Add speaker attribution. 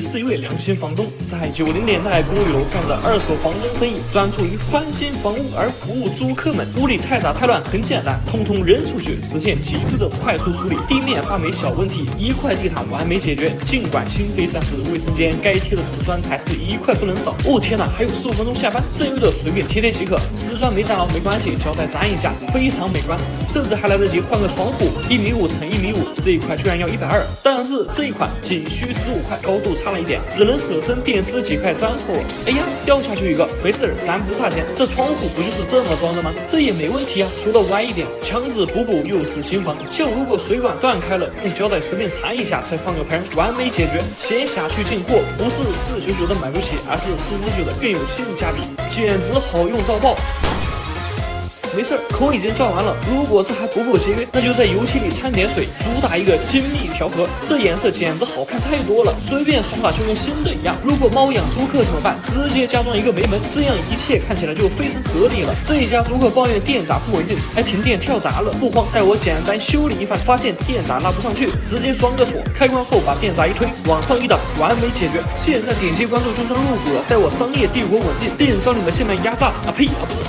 Speaker 1: 是一位良心房东，在90年代公寓楼干着二手房东生意，专注于翻新房屋而服务租客们。屋里太杂太乱，很简单，通通扔出去，实现极致的快速处理。地面发霉小问题，一块地毯完美解决。尽管心黑，但是卫生间该贴的瓷砖还是一块不能少。哦天哪，还有15分钟下班，剩余的随便贴贴即可。瓷砖没粘牢没关系，胶带粘一下，非常美观。甚至还来得及换个窗户，1.5米乘1.5米，这一块居然要120，但是这一款仅需15块，高度差了一点，只能舍身垫死几块砖头。哎呀，掉下去一个，没事，咱不差钱。这窗户不就是这么装的吗？这也没问题啊，除了歪一点，强制补又是新房。像如果水管断开了，用胶带随便缠一下，再放个盆，完美解决。先下去进货，不是499的买不起，而是499的更有性价比，简直好用到爆。没事，口已经转完了。如果这还不够节约，那就在油漆里掺点水，主打一个精密调和。这颜色简直好看太多了，随便刷刷就跟新的一样。如果猫养租客怎么办？直接加装一个煤门，这样一切看起来就非常合理了。这一家租客抱怨电闸不稳定，还停电跳闸了，不慌，待我简单修理一番，发现电闸拉不上去，直接装个锁，开关后把电闸一推，往上一挡，完美解决。现在点击关注就算入股了，待我商业帝国稳定，另找你们进来压榨啊呸啊不是。